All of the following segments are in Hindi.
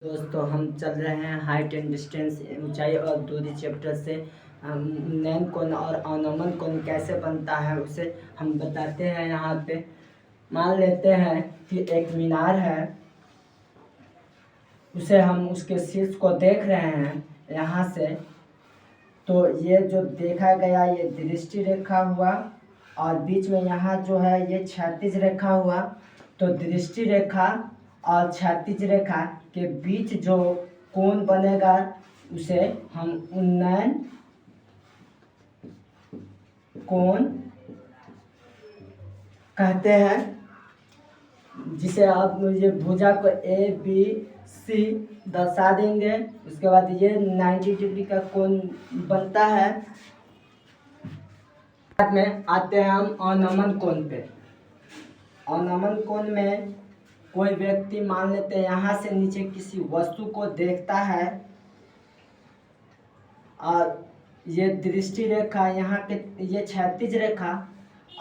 दोस्तों हम चल रहे हैं हाइट एंड डिस्टेंस ऊंचाई और दूरी चैप्टर से। नैन कोण और अवनमन कोण कैसे बनता है उसे हम बताते हैं। यहाँ पे मान लेते हैं कि एक मीनार है, उसे हम उसके शीर्ष को देख रहे हैं यहाँ से। तो ये जो देखा गया ये दृष्टि रेखा हुआ और बीच में यहाँ जो है ये क्षैतिज रेखा हुआ। तो दृष्टि रेखा और क्षैतिज रेखा के बीच जो कोण बनेगा उसे हम उन्नयन कोण कहते हैं, जिसे आप मुझे भुजा को ए बी सी दर्शा देंगे। उसके बाद ये 90 डिग्री का कोण बनता है। बाद में आते हैं हम अवनमन कोण पे। अवनमन कोण में कोई व्यक्ति मान लेते हैं यहाँ से नीचे किसी वस्तु को देखता है और ये दृष्टि रेखा यहाँ के ये क्षैतिज रेखा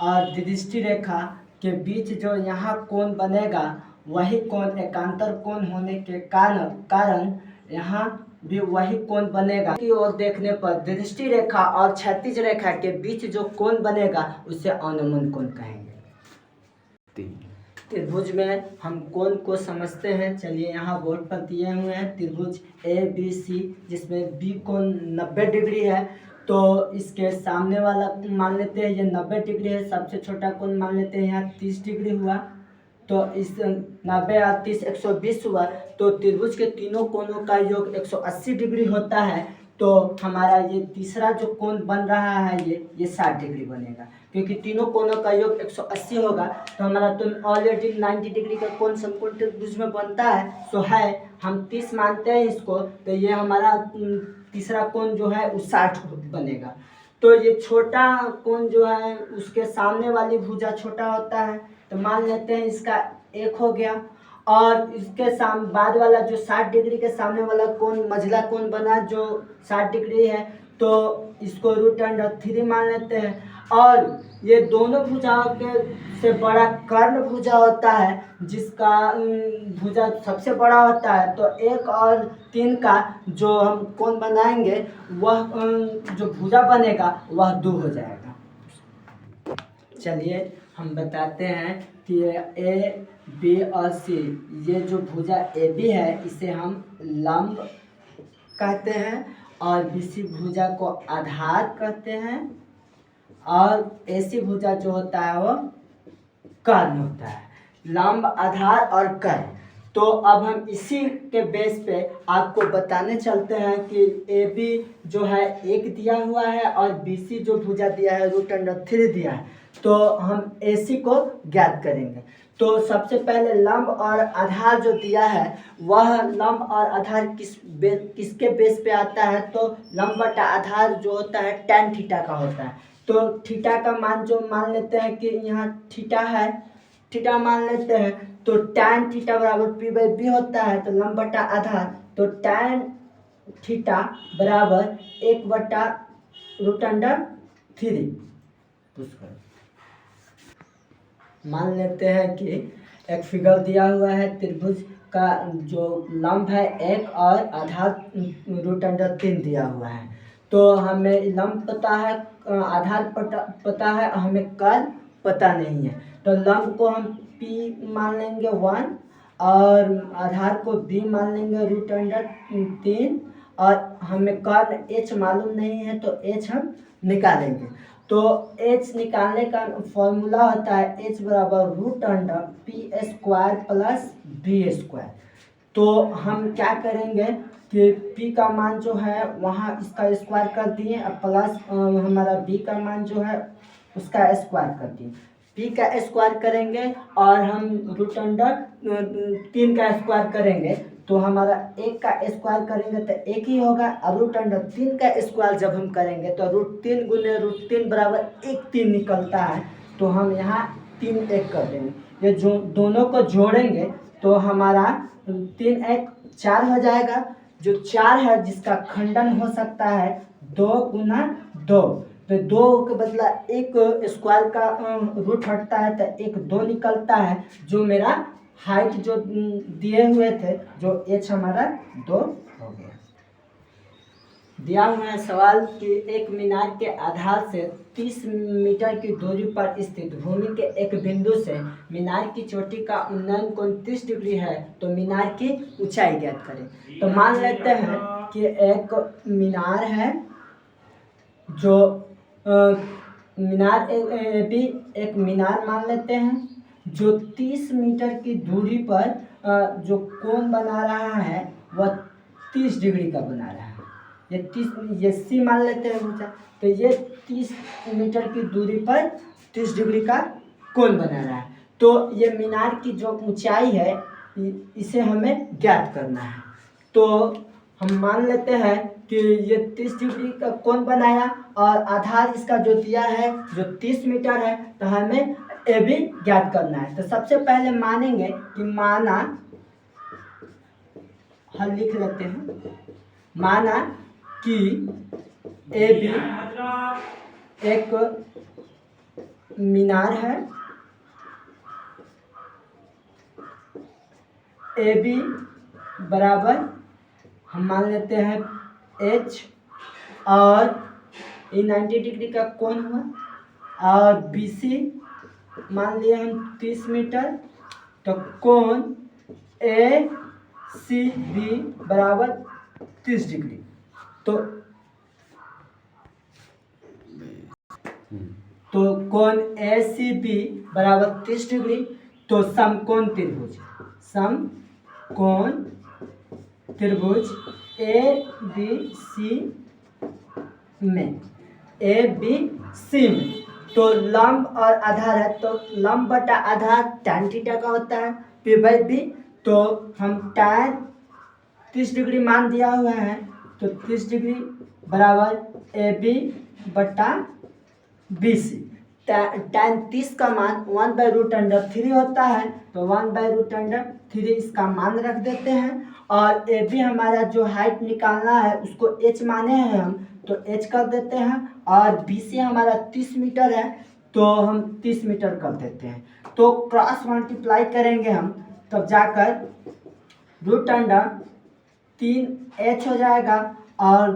और दृष्टि रेखा के बीच जो यहाँ कोण बनेगा वही कोण एकांतर कोण होने के कारण यहाँ भी वही कोण बनेगा। की ओर देखने पर दृष्टि रेखा और क्षैतिज रेखा के बीच जो कोण बनेगा उसे अवनमन कोण कहेंगे। त्रिभुज में हम कोण को समझते हैं। चलिए यहाँ बोर्ड पर दिए हुए हैं त्रिभुज ए बी सी, जिसमें बी कोण 90 डिग्री है। तो इसके सामने वाला मान लेते हैं ये 90 डिग्री है। सबसे छोटा कोण मान लेते हैं यहाँ 30 डिग्री हुआ। तो इस 90 और 30 120 हुआ। तो त्रिभुज के तीनों कोणों का योग 180 डिग्री होता है। तो हमारा ये तीसरा जो कोण बन रहा है ये 60 डिग्री बनेगा, क्योंकि तीनों कोणों का योग 180 होगा। तो हमारा तो ऑलरेडी 90 डिग्री का कोण समकोण त्रिभुज में बनता है। सो है हम 30 मानते हैं इसको, तो ये हमारा तीसरा कोण जो है वो 60 बनेगा। तो ये छोटा कोण जो है उसके सामने वाली भुजा छोटा होता है, तो मान लेते हैं इसका 1 हो गया। और इसके बाद वाला जो 60 डिग्री के सामने वाला कोण मझला कोण बना जो 60 डिग्री है, तो इसको √3 मान लेते हैं। और ये दोनों भुजाओं के से बड़ा कर्ण भुजा होता है, जिसका भुजा सबसे बड़ा होता है। तो 1 और 3 का जो हम कोण बनाएंगे वह जो भुजा बनेगा वह 2 हो जाएगा। चलिए हम बताते हैं कि ए बी और सी, ये जो भुजा ए बी है इसे हम लंब कहते हैं और बीसी भुजा को आधार कहते हैं और एसी भुजा जो होता है वो कर्ण होता है। लंब, आधार और कर्ण। तो अब हम इसी के बेस पे आपको बताने चलते हैं कि ए बी जो है 1 दिया हुआ है और बी सी जो भुजा दिया है √3 दिया है। तो हम ए सी को ज्ञात करेंगे। तो सबसे पहले लंब और आधार जो दिया है वह लंब और आधार किसके बेस पे आता है, तो लंब बटा आधार जो होता है tan थीटा का होता है। तो थीटा का मान जो मान लेते हैं कि यहाँ थीटा है, थीटा मान लेते हैं। तो tan थीटा बराबर p/b होता है। तो लंब बटा आधार, तो tan थीटा बराबर 1 बटा √3। मान लेते हैं कि एक फिगर दिया हुआ है त्रिभुज का, जो लंब है 1 और आधार √3 दिया हुआ है। तो हमें लंब पता है, आधार पता है, हमें कर्ण पता नहीं है। तो लंब को हम p मान लेंगे 1 और आधार को b मान लेंगे √3 और हमें कर्ण h मालूम नहीं है, तो h हम निकालेंगे। तो h निकालने का फॉर्मूला होता है h बराबर √p² प्लस b²। तो हम क्या करेंगे कि p का मान जो है वहाँ इसका स्क्वायर कर दिए और प्लस हमारा b का मान जो है उसका स्क्वायर कर दिए। p का स्क्वायर करेंगे और हम √3 का स्क्वायर करेंगे, तो हमारा 1 का स्क्वायर करेंगे तो 1 ही होगा। और √3 का स्क्वायर जब हम करेंगे तो √3 गुने √3 बराबर 1 3 निकलता है। तो हम यहाँ 3 1 कर देंगे। ये जो दोनों को जोड़ेंगे तो हमारा 3 1 4 हो जाएगा। जो 4 है जिसका खंडन हो सकता है 2 गुना 2, तो 2 के बदला 1 स्क्वायर का रूट हटता है तो 1 2 निकलता है, जो मेरा हाइट जो दिए हुए थे, जो h हमारा 2 हो गया। दिया हुआ है सवाल कि एक मीनार के आधार से 30 मीटर की दूरी पर स्थित भूमि के एक बिंदु से मीनार की चोटी का उन्नयन कोण 30 डिग्री है, तो मीनार की ऊंचाई ज्ञात करें। तो मान लेते हैं कि एक मीनार है, जो मीनार भी एक मीनार मान लेते हैं, जो 30 मीटर की दूरी पर जो कोण बना रहा है वह 30 डिग्री का बना रहा है। ये सी मान लेते हैं ऊंचा, तो ये 30 मीटर की दूरी पर 30 डिग्री का कोण बना रहा है। तो ये मीनार की जो ऊंचाई है इसे हमें ज्ञात करना है। तो हम मान लेते हैं कि ये 30 डिग्री का कोण बनाया और आधार इसका जो दिया है जो 30 मीटर है, तो हमें ए भी ज्ञात करना है। तो सबसे पहले मानेंगे कि माना, हल लिख लेते हैं, माना कि ए बी एक मीनार है, ए बी बराबर हम मान लेते हैं h, और ये 90 डिग्री का कोण हुआ, और बी सी मान लिए हम 30 मीटर, तो कोण ए सी बी बराबर 30 डिग्री। तो कोण ए सी बी बराबर 30 डिग्री। तो समकोण त्रिभुज ए बी सी में तो लंब और आधार है, तो लंब बटा आधार tan थीटा का होता है P/B। तो हम tan 30 डिग्री मान दिया हुआ है, तो 30 डिग्री बराबर ए बी बटा बी सी। tan 30 का मान 1/√3 होता है, तो 1/√3 इसका मान रख देते हैं। और ए बी हमारा जो हाइट निकालना है उसको h माने हैं हम, तो h कर देते हैं। और बी सी हमारा 30 मीटर है, तो हम 30 मीटर कर देते हैं। तो क्रॉस मल्टीप्लाई करेंगे हम, तब जाकर √3h हो जाएगा, और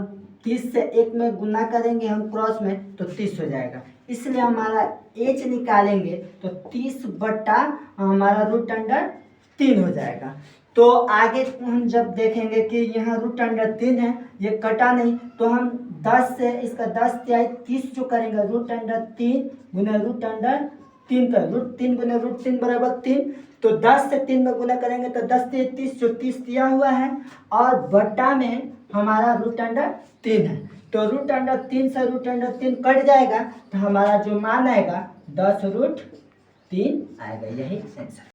30 से 1 में गुना करेंगे हम क्रॉस में, तो 30 हो जाएगा। इसलिए हमारा h निकालेंगे तो 30 बटा हमारा √3 हो जाएगा। तो आगे हम जब देखेंगे कि यहाँ √3 है, ये कटा नहीं, तो हम 10 से इसका 10 तिहाई 30 जो करेंगे, √3 गुना √3 कर, √3 गुना √3 बराबर 3। तो 10 से 3 में गुना करेंगे तो 10 से 30, जो 30 दिया हुआ है, और बटा में हमारा √3 है, तो √3 से √3 कट जाएगा, तो हमारा जो मान आएगा 10√3 आएगा। यही आंसर।